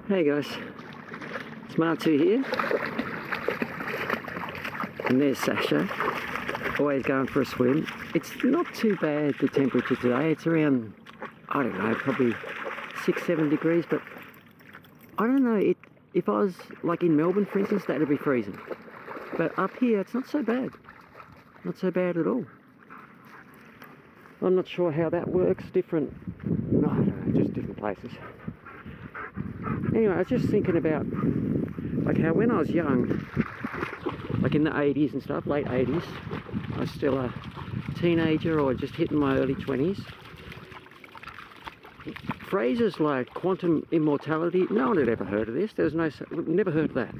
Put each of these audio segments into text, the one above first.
Hey guys, it's Martu here, and there's Sasha, always going for a swim. It's not too bad, the temperature today. It's around, I don't know, probably 6-7 degrees, but I don't know, if I was like in Melbourne for instance, that'd be freezing. But up here, it's not so bad. Not so bad at all. I'm not sure how that works, different, no, I don't know, just different places. Anyway, I was just thinking about like how when I was young, like in the 80s and stuff, late 80s, I was still a teenager or just hitting my early 20s. Phrases like quantum immortality, no one had ever heard of this. There was never heard of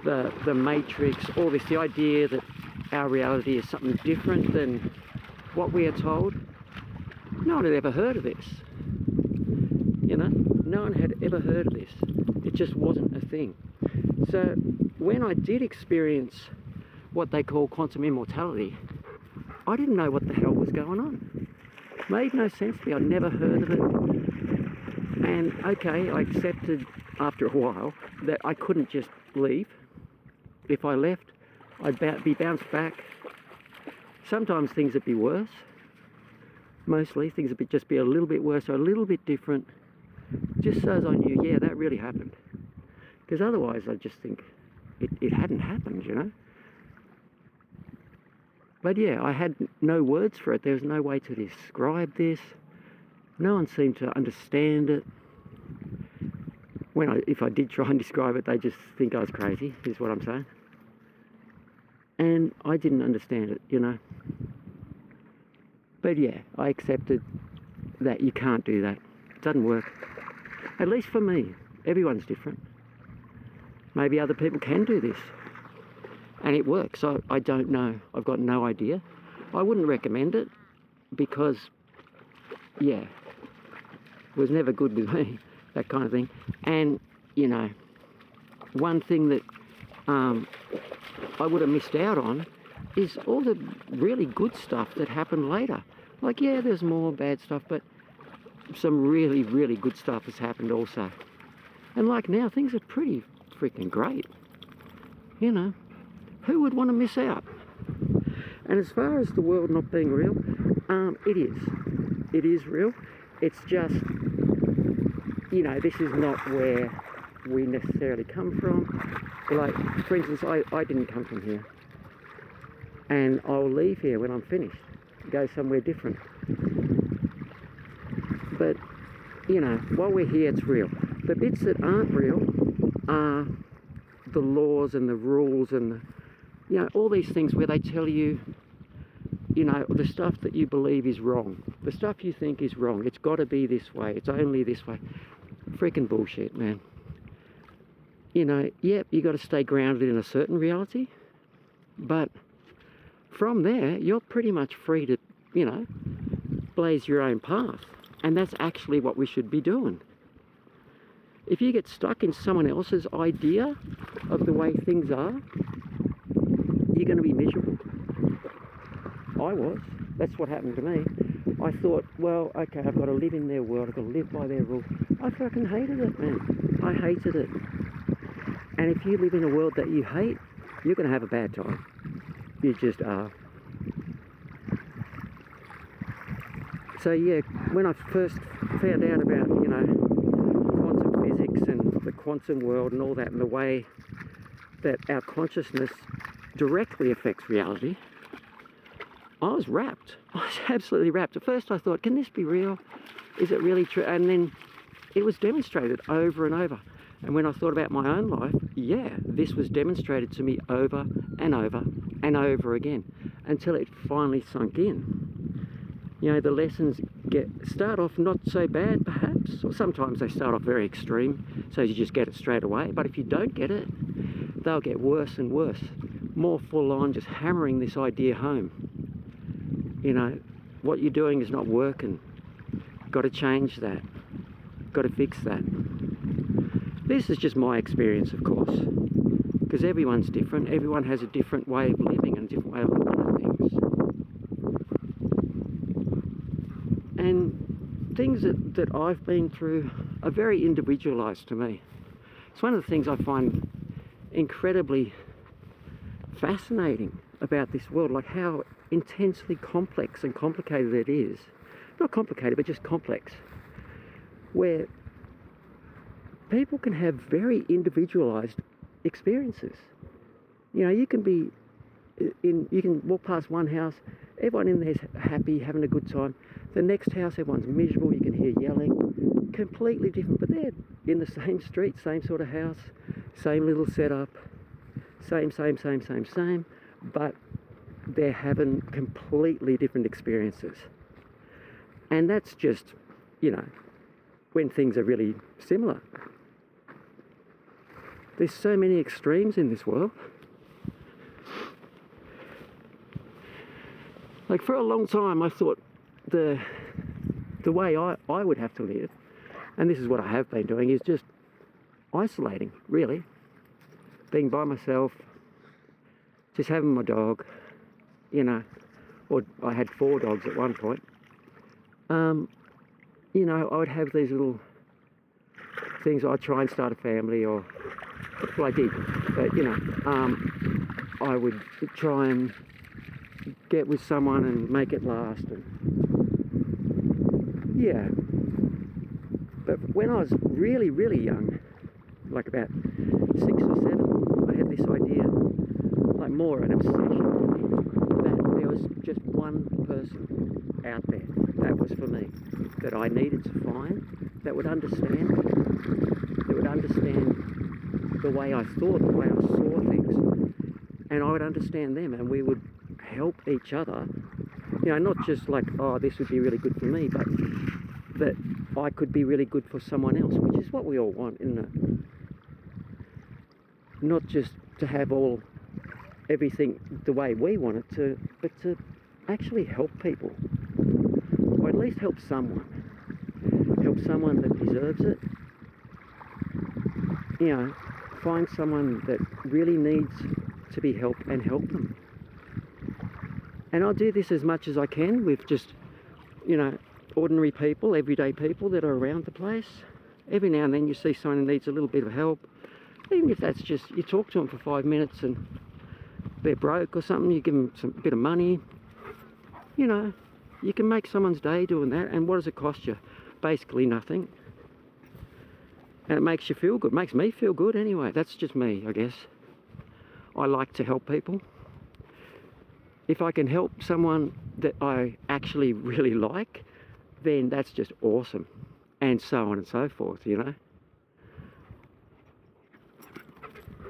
that. The Matrix, all this, the idea that our reality is something different than what we are told. No one had ever heard of this. You know, no one had ever heard of this. It just wasn't a thing. So when I did experience what they call quantum immortality, I didn't know what the hell was going on. Made no sense to me. I'd never heard of it. And okay, I accepted after a while that I couldn't just leave. If I left, I'd be bounced back. Sometimes things would be worse. Mostly things would just be a little bit worse or a little bit different. Just so as I knew, yeah, that really happened. Because otherwise I'd just think it hadn't happened, you know. But yeah, I had no words for it. There was no way to describe this. No one seemed to understand it. If I did try and describe it, they just think I was crazy, is what I'm saying. And I didn't understand it, you know. But yeah, I accepted that you can't do that. It doesn't work. At least for me. Everyone's different. Maybe other people can do this. And it works. I don't know. I've got no idea. I wouldn't recommend it because, yeah, it was never good with me, that kind of thing. And, you know, one thing that I would have missed out on is all the really good stuff that happened later. Like, yeah, there's more bad stuff, but some really, really good stuff has happened also. And like now, things are pretty freaking great. You know, who would want to miss out? And as far as the world not being real, it is. It is real. It's just, you know, this is not where we necessarily come from. Like, for instance, I didn't come from here. And I'll leave here when I'm finished, go somewhere different. But, you know, while we're here, it's real. The bits that aren't real are the laws and the rules and, you know, all these things where they tell you, you know, the stuff that you believe is wrong. The stuff you think is wrong. It's got to be this way. It's only this way. Freaking bullshit, man. You know, yep, you got to stay grounded in a certain reality. But from there, you're pretty much free to, you know, blaze your own path. And that's actually what we should be doing. If you get stuck in someone else's idea of the way things are, you're going to be miserable. I was. That's what happened to me. I thought, well, okay, I've got to live in their world. I've got to live by their rules. I fucking hated it, man. I hated it. And if you live in a world that you hate, you're going to have a bad time. You just are. So yeah, when I first found out about, you know, quantum physics and the quantum world and all that, and the way that our consciousness directly affects reality, I was rapt. I was absolutely rapt. At first I thought, can this be real? Is it really true? And then it was demonstrated over and over. And when I thought about my own life, yeah, this was demonstrated to me over and over and over again until it finally sunk in. You know, the lessons start off not so bad, perhaps, or sometimes they start off very extreme, so you just get it straight away. But if you don't get it, they'll get worse and worse, more full on, just hammering this idea home. You know, what you're doing is not working. Got to change that. Got to fix that. This is just my experience, of course, because everyone's different. Everyone has a different way of living and a different way of looking at things. And things that I've been through are very individualised to me. It's one of the things I find incredibly fascinating about this world, like how intensely complex and complicated it is. Not complicated, but just complex. Where people can have very individualised experiences. You know, you can walk past one house, everyone in there's happy, having a good time. The next house, everyone's miserable, you can hear yelling. Completely different, but they're in the same street, same sort of house, same little setup, same, but they're having completely different experiences. And that's just, you know, when things are really similar. There's so many extremes in this world. Like, for a long time I thought the way I would have to live, and this is what I have been doing, is just isolating, really. Being by myself, just having my dog, you know, or I had 4 dogs at one point. You know, I would have these little things. I'd try and start a family, or, well, I did, but, you know, I would try and get with someone and make it last. And yeah. But when I was really, really young, like about 6 or 7, I had this idea, like more an obsession, that there was just one person out there that was for me, that I needed to find, that would understand me, that would understand the way I thought, the way I saw things, and I would understand them, and we would help each other. You know, not just like, oh, this would be really good for me, but that I could be really good for someone else, which is what we all want, isn't it? Not just to have everything the way we want it to, but to actually help people, or at least help someone that deserves it. You know, find someone that really needs to be helped and help them. And I'll do this as much as I can with just, you know, ordinary people, everyday people that are around the place. Every now and then you see someone who needs a little bit of help, even if that's just, you talk to them for 5 minutes and they're broke or something, you give them a bit of money. You know, you can make someone's day doing that, and what does it cost you? Basically nothing. And it makes you feel good, it makes me feel good anyway. That's just me, I guess. I like to help people. If I can help someone that I actually really like, then that's just awesome. And so on and so forth, you know.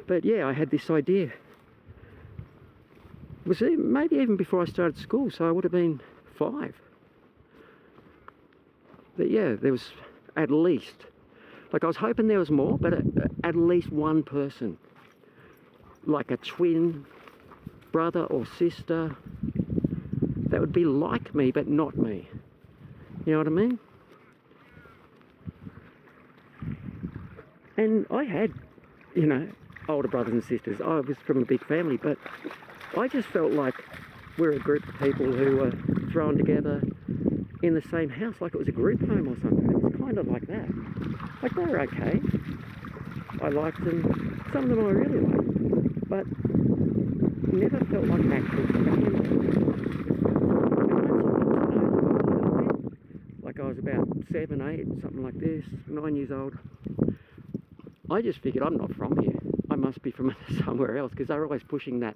But yeah, I had this idea. It was maybe even before I started school, so I would have been 5. But yeah, there was at least, like I was hoping there was more, but at least one person, like a twin brother or sister, that would be like me but not me. You know what I mean? And I had, you know, older brothers and sisters. I was from a big family, but I just felt like we're a group of people who were thrown together in the same house, like it was a group home or something. It was kind of like that. Like, they were okay. I liked them. Some of them I really liked, but never felt like actual family. Like I was about 7, 8, something like this, 9 years old. I just figured, I'm not from here. I must be from somewhere else, because they're always pushing that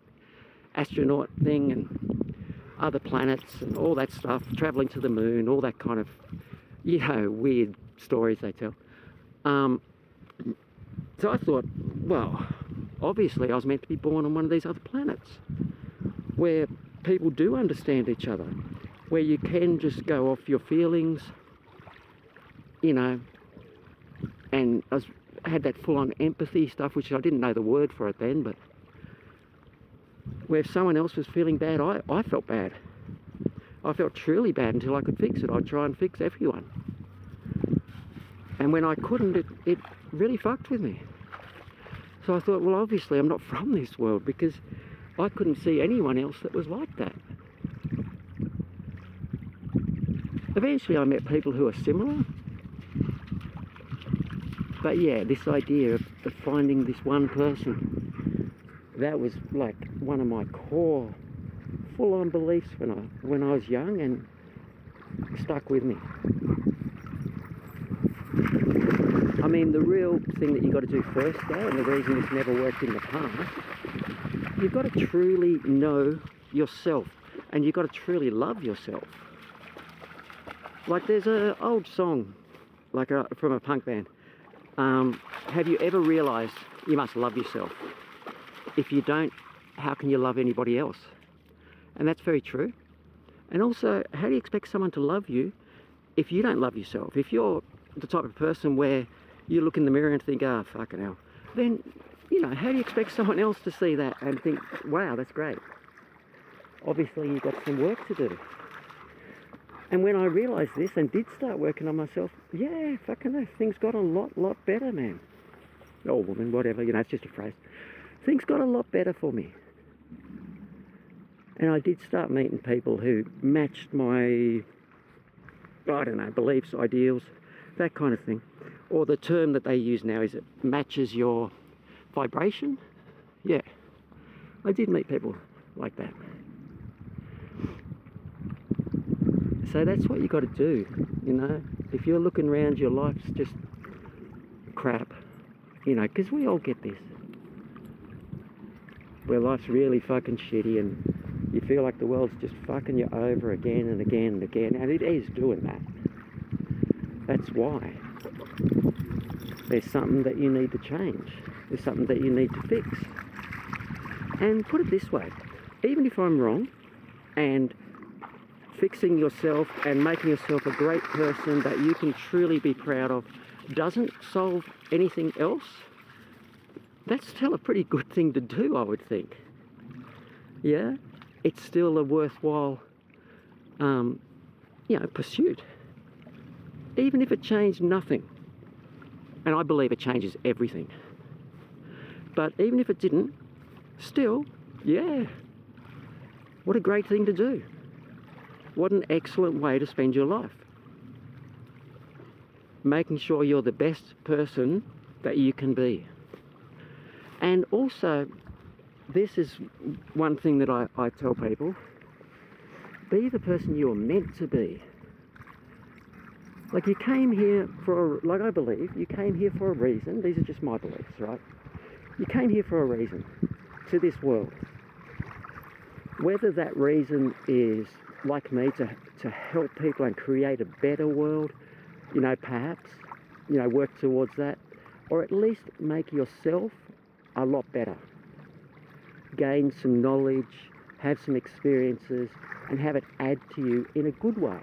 astronaut thing and other planets and all that stuff, travelling to the moon, all that kind of, you know, weird stories they tell. So I thought, well, obviously I was meant to be born on one of these other planets where people do understand each other, where you can just go off your feelings, you know, and I had that full-on empathy stuff, which I didn't know the word for it then, but where if someone else was feeling bad, I felt bad. I felt truly bad until I could fix it. I'd try and fix everyone. And when I couldn't, it really fucked with me. So I thought, well, obviously I'm not from this world, because I couldn't see anyone else that was like that. Eventually I met people who are similar. But yeah, this idea of finding this one person, that was like one of my core full-on beliefs when I was young, and stuck with me. I mean, the real thing that you've got to do first though, and the reason it's never worked in the past, you've got to truly know yourself, and you've got to truly love yourself. Like there's an old song, like from a punk band. Have you ever realised you must love yourself? If you don't, how can you love anybody else? And that's very true. And also, how do you expect someone to love you if you don't love yourself? If you're the type of person where you look in the mirror and think, ah, oh, fucking hell, then, you know, how do you expect someone else to see that and think, wow, that's great? Obviously, you've got some work to do. And when I realised this and did start working on myself, yeah, fucking hell, things got a lot better, man. Or woman, whatever, you know, it's just a phrase. Things got a lot better for me. And I did start meeting people who matched my, I don't know, beliefs, ideals, that kind of thing. Or the term that they use now is it matches your vibration. Yeah, I did meet people like that. So that's what you got to do, you know. If you're looking around, your life's just crap, you know, because we all get this. Where life's really fucking shitty and you feel like the world's just fucking you over again and again and again. And it is doing that. That's why. There's something that you need to change. There's something that you need to fix. And put it this way, even if I'm wrong, and fixing yourself and making yourself a great person that you can truly be proud of doesn't solve anything else, that's still a pretty good thing to do, I would think. Yeah, it's still a worthwhile, you know, pursuit. Even if it changed nothing. And I believe it changes everything. But even if it didn't, still, yeah, what a great thing to do. What an excellent way to spend your life. Making sure you're the best person that you can be. And also, this is one thing that I tell people. Be the person you are meant to be. Like you came here for, like I believe, you came here for a reason. These are just my beliefs, right? You came here for a reason to this world. Whether that reason is, like me, to help people and create a better world, you know, perhaps, you know, work towards that, or at least make yourself a lot better. Gain some knowledge, have some experiences, and have it add to you in a good way.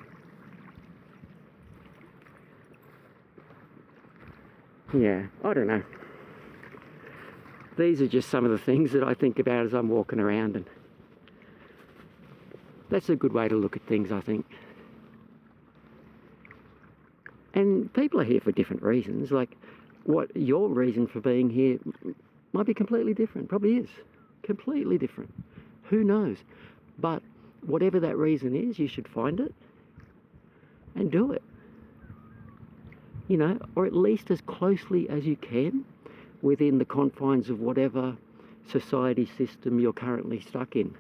Yeah, I don't know. These are just some of the things that I think about as I'm walking around, and that's a good way to look at things, I think. And people are here for different reasons. Like, what your reason for being here might be completely different. Probably is. Completely different. Who knows? But whatever that reason is, you should find it and do it. You know, or at least as closely as you can within the confines of whatever society system you're currently stuck in.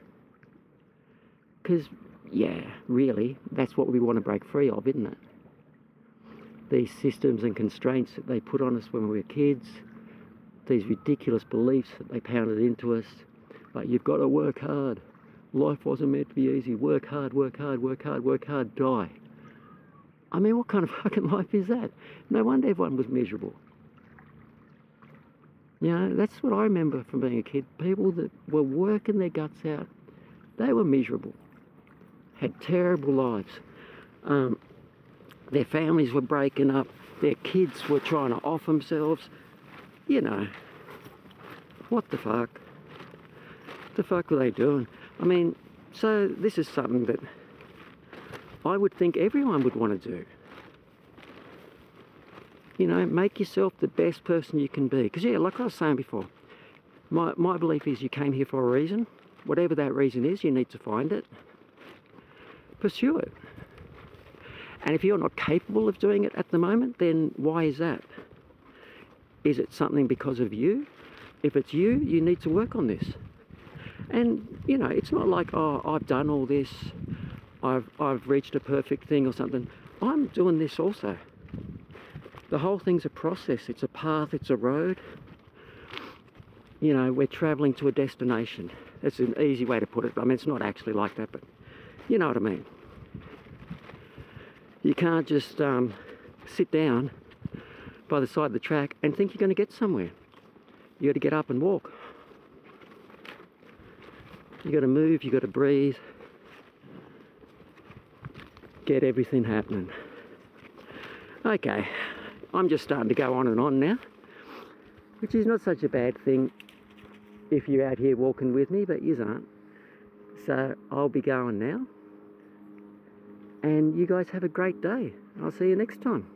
Because, yeah, really, that's what we want to break free of, isn't it? These systems and constraints that they put on us when we were kids, these ridiculous beliefs that they pounded into us, like you've got to work hard, life wasn't meant to be easy, work hard, work hard, work hard, work hard, die. I mean, what kind of fucking life is that? No wonder everyone was miserable. You know, that's what I remember from being a kid. People that were working their guts out, they were miserable. Had terrible lives. Their families were breaking up. Their kids were trying to off themselves. You know, what the fuck? What the fuck were they doing? I mean, so this is something that I would think everyone would want to do. You know, make yourself the best person you can be. Because, yeah, like I was saying before, my belief is you came here for a reason. Whatever that reason is, you need to find it. Pursue it. And if you're not capable of doing it at the moment, then why is that? Is it something because of you? If it's you, you need to work on this. And, you know, it's not like, oh, I've done all this, I've reached a perfect thing or something. I'm doing this also. The whole thing's a process. It's a path, it's a road. You know, we're travelling to a destination. That's an easy way to put it. I mean, it's not actually like that, but you know what I mean. You can't just sit down by the side of the track and think you're going to get somewhere. You got to get up and walk. You got to move, you got to breathe. Get everything happening. Okay, I'm just starting to go on and on now, which is not such a bad thing if you're out here walking with me, but you aren't. So I'll be going now. And you guys have a great day. I'll see you next time.